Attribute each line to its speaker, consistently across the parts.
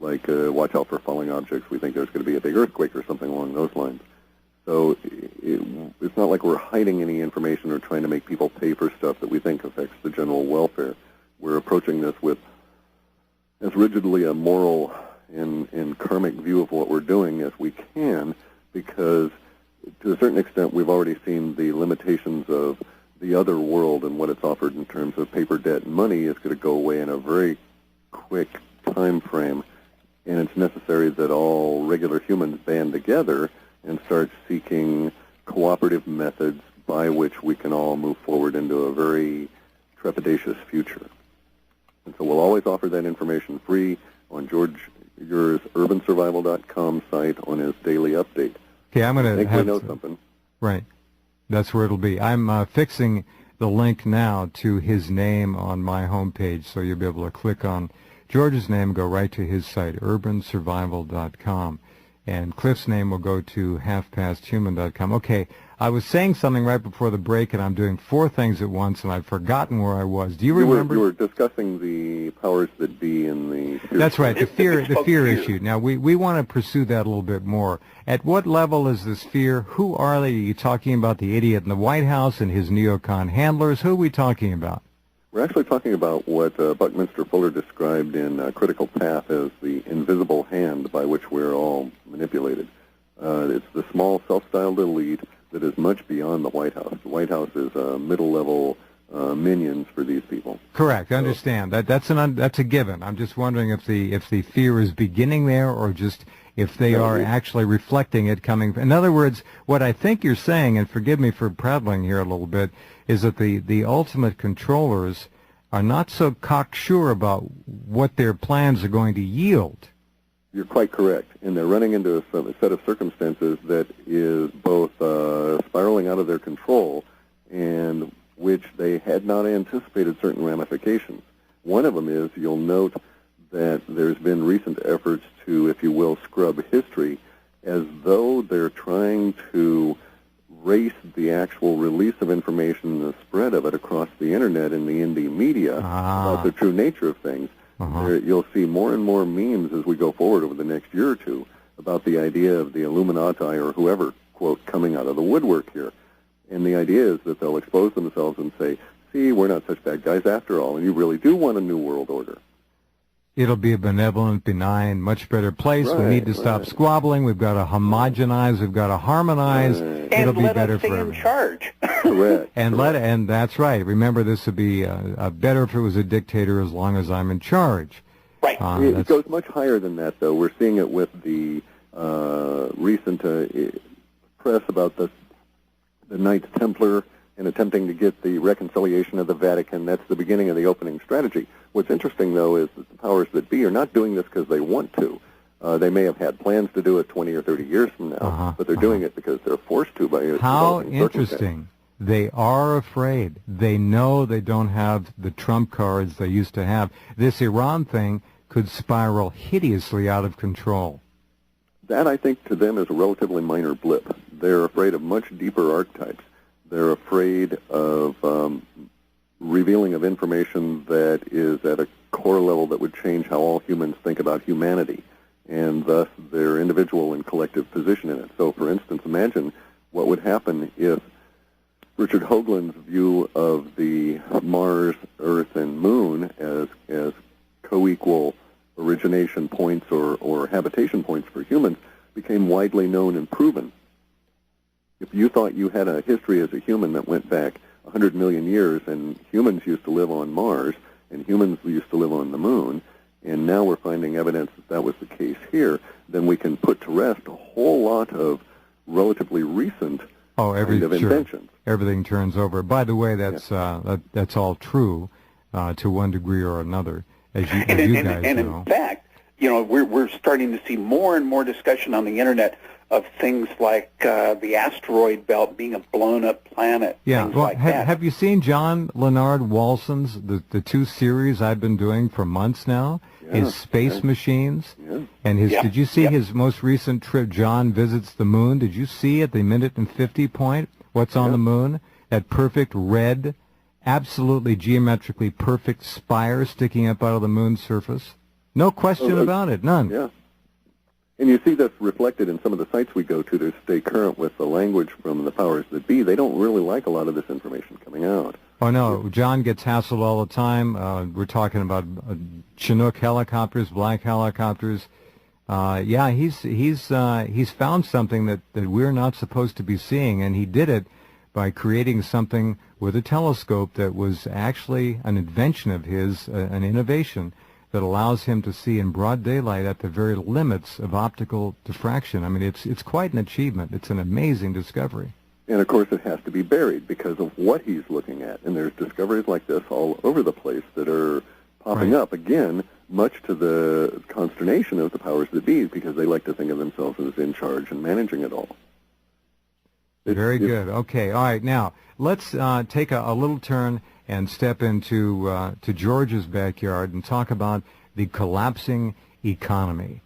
Speaker 1: like watch out for falling objects. We think there's going to be a big earthquake or something along those lines. So it's not like we're hiding any information or trying to make people pay for stuff that we think affects the general welfare. We're approaching this with as rigidly a moral and karmic view of what we're doing as we can, because to a certain extent we've already seen the limitations of the other world and what it's offered in terms of paper debt and money is going to go away in a very quick time frame, and it's necessary that all regular humans band together and start seeking cooperative methods by which we can all move forward into a very trepidatious future. And so we'll always offer that information free on George Ure's urbansurvival.com site on his daily update.
Speaker 2: Okay, I'm going to
Speaker 1: think we know something.
Speaker 2: Right. That's where it'll be. I'm fixing the link now to his name on my homepage, so you'll be able to click on George's name, go right to his site, urbansurvival.com. And Clif's name will go to halfpasthuman.com. Okay, I was saying something right before the break, and I'm doing 4 things at once, and I've forgotten where I was. Do you remember?
Speaker 1: You were discussing the powers that be in the fear.
Speaker 2: That's right, the fear issue. Now, we want to pursue that a little bit more. At what level is this fear? Who are they? Are you talking about the idiot in the White House and his neocon handlers? Who are we talking about?
Speaker 1: We're actually talking about what Buckminster Fuller described in Critical Path as the invisible hand by which we're all manipulated. It's the small, self-styled elite that is much beyond the White House. The White House is middle-level minions for these people.
Speaker 2: Correct. I understand. That's a given. I'm just wondering if the fear is beginning there, or just if they are actually reflecting it coming. In other words, what I think you're saying, and forgive me for prattling here a little bit, is that the ultimate controllers are not so cocksure about what their plans are going to yield.
Speaker 1: You're quite correct, and they're running into a set of circumstances that is both spiraling out of their control and which they had not anticipated certain ramifications. One of them is, you'll note that there's been recent efforts to, if you will, scrub history, as though they're trying to race the actual release of information and the spread of it across the internet and the indie media about the true nature of things. You'll see more and more memes as we go forward over the next year or two about the idea of the Illuminati or whoever, quote, coming out of the woodwork here. And the idea is that they'll expose themselves and say, see, we're not such bad guys after all, and you really do want a new world order.
Speaker 2: It'll be a benevolent, benign, much better place. We need to stop squabbling. We've got to homogenize. We've got to harmonize. It'll be better for everyone.
Speaker 3: And let us stay in charge.
Speaker 1: Correct.
Speaker 2: And that's right. Remember, this would be better if it was a dictator as long as I'm in charge.
Speaker 3: Right.
Speaker 1: It goes much higher than that, though. We're seeing it with the recent press about the Knights Templar and attempting to get the reconciliation of the Vatican. That's the beginning of the opening strategy. What's interesting, though, is that the powers that be are not doing this because they want to. They may have had plans to do it 20 or 30 years from now, but they're doing it because they're forced to by
Speaker 2: How interesting. They are afraid. They know they don't have the trump cards they used to have. This Iran thing could spiral hideously out of control.
Speaker 1: That, I think, to them is a relatively minor blip. They're afraid of much deeper archetypes. They're afraid of revealing of information that is at a core level that would change how all humans think about humanity, and thus their individual and collective position in it. So, for instance, imagine what would happen if Richard Hoagland's view of the Mars, Earth, and Moon as co-equal origination points or habitation points for humans became widely known and proven. If you thought you had a history as a human that went back 100 million years, and humans used to live on Mars, and humans used to live on the Moon, and now we're finding evidence that that was the case here, then we can put to rest a whole lot of relatively recent kind of inventions.
Speaker 2: Everything turns over. By the way, that's all true to one degree or another, as you guys know.
Speaker 3: And in fact, we're starting to see more and more discussion on the internet of things like the asteroid belt being a blown-up planet.
Speaker 2: Yeah,
Speaker 3: things
Speaker 2: well,
Speaker 3: like that.
Speaker 2: Have you seen John Leonard Walson's the 2 series I've been doing for months now? His space machines, and his. Did you see his most recent trip? John visits the moon. Did you see at the minute and 50 point what's on the moon? That perfect red, absolutely geometrically perfect spire sticking up out of the moon's surface. No question about it, none.
Speaker 1: Yeah. And you see this reflected in some of the sites we go to stay current with the language from the powers that be. They don't really like a lot of this information coming out.
Speaker 2: Oh, no. John gets hassled all the time. We're talking about Chinook helicopters, black helicopters. Yeah, he's found something that we're not supposed to be seeing, and he did it by creating something with a telescope that was actually an invention of his, an innovation that allows him to see in broad daylight at the very limits of optical diffraction. I mean, it's quite an achievement. It's an amazing discovery.
Speaker 1: And, of course, it has to be buried because of what he's looking at. And there's discoveries like this all over the place that are popping up, again, much to the consternation of the powers that be, because they like to think of themselves as in charge and managing it all.
Speaker 2: Very good. Okay. All right. Now, let's take a little turn and step into to George's backyard and talk about the collapsing economy.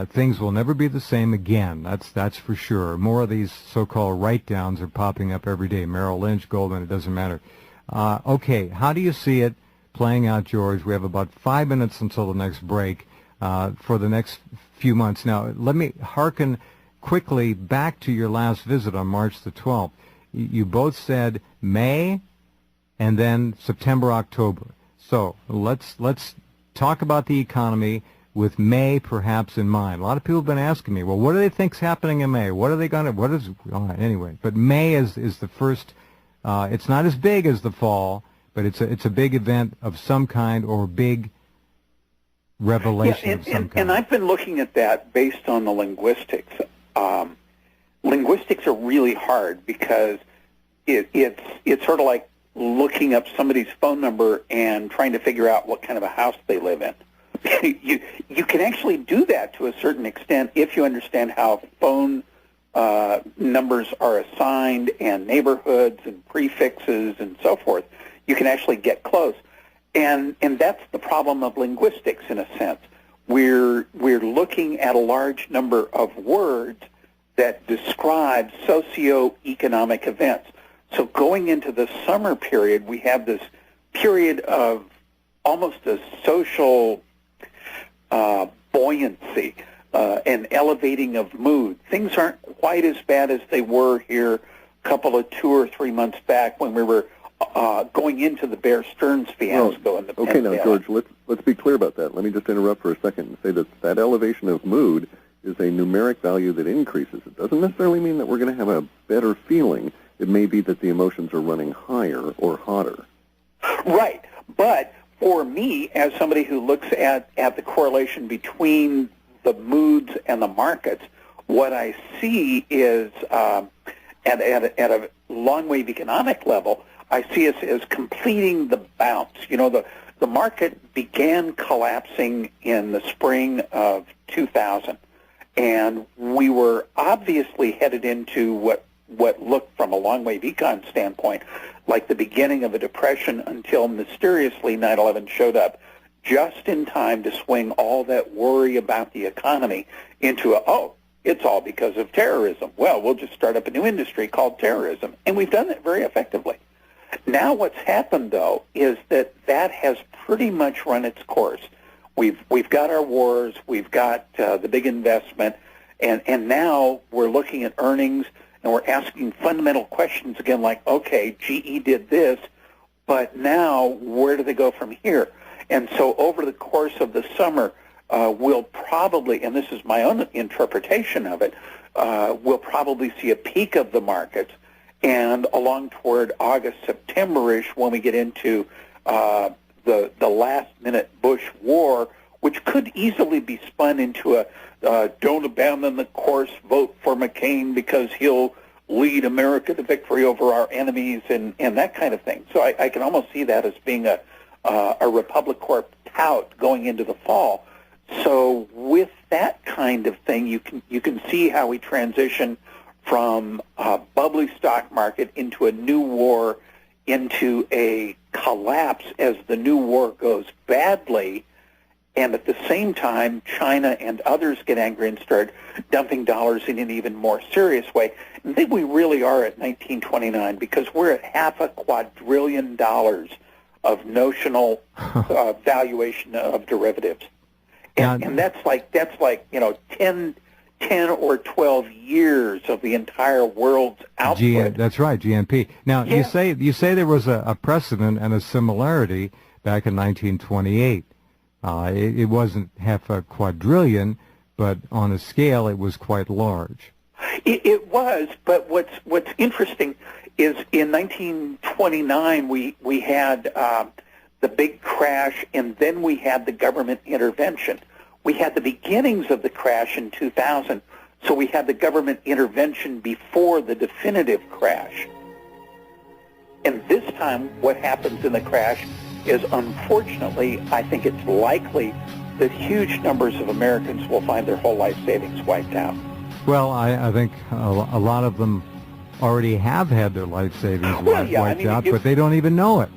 Speaker 2: Things will never be the same again. That's for sure. More of these so-called write-downs are popping up every day. Merrill Lynch, Goldman, it doesn't matter. Okay, how do you see it playing out, George? We have about 5 minutes until the next break for the next few months. Now, let me hearken quickly back to your last visit on March the 12th. You both said May and then September, October. So let's talk about the economy with May perhaps in mind. A lot of people have been asking me, well, what do they think's happening in May? What are they going to, anyway. But May is the first, it's not as big as the fall, but it's a big event of some kind or big revelation of some kind.
Speaker 3: And I've been looking at that based on the linguistics. Linguistics are really hard because it's sort of like looking up somebody's phone number and trying to figure out what kind of a house they live in. You can actually do that to a certain extent if you understand how phone numbers are assigned and neighborhoods and prefixes and so forth. You can actually get close. And that's the problem of linguistics in a sense. We're looking at a large number of words that describe socioeconomic events. So going into the summer period, we have this period of almost a social buoyancy, an elevating of mood. Things aren't quite as bad as they were here a couple of 2 or 3 months back when we were going into the Bear Stearns fiasco. In the
Speaker 1: okay, now, George, let's be clear about that. Let me just interrupt for a second and say that elevation of mood is a numeric value that increases. It doesn't necessarily mean that we're going to have a better feeling. It may be that the emotions are running higher or hotter.
Speaker 3: Right, but for me, as somebody who looks at the correlation between the moods and the markets, what I see is at a long-wave economic level, I see us as completing the bounce. You know, the market began collapsing in the spring of 2000, and we were obviously headed into what looked from a long-wave econ standpoint like the beginning of a depression until mysteriously 9/11 showed up just in time to swing all that worry about the economy into it's all because of terrorism. Well, we'll just start up a new industry called terrorism. And we've done that very effectively. Now what's happened, though, is that has pretty much run its course. We've got our wars, we've got the big investment, and now we're looking at earnings, and we're asking fundamental questions again like, okay, GE did this, but now where do they go from here? And so over the course of the summer, we'll probably, and this is my own interpretation of it, we'll probably see a peak of the markets, and along toward August, September-ish, when we get into the last-minute Bush war, which could easily be spun into a don't abandon the course, vote for McCain because he'll lead America to victory over our enemies and that kind of thing. So I can almost see that as being a Republic Corp tout going into the fall. So with that kind of thing, you can see how we transition from a bubbly stock market into a new war, into a collapse as the new war goes badly, and at the same time, China and others get angry and start dumping dollars in an even more serious way. And I think we really are at 1929 because we're at $500 billion of notional valuation of derivatives. And that's like 10 or 12 years of the entire world's output.
Speaker 2: That's right, GNP. Now,
Speaker 3: Yeah.
Speaker 2: you say there was a precedent and a similarity back in 1928. It wasn't half a quadrillion, but on a scale, it was quite large.
Speaker 3: It was, but what's interesting is in 1929 we had the big crash, and then we had the government intervention. We had the beginnings of the crash in 2000, so we had the government intervention before the definitive crash. And this time, what happens in the crash is, unfortunately, I think it's likely that huge numbers of Americans will find their whole life savings wiped out.
Speaker 2: Well, I think a lot of them already have had their life savings wiped out, but they don't even know it.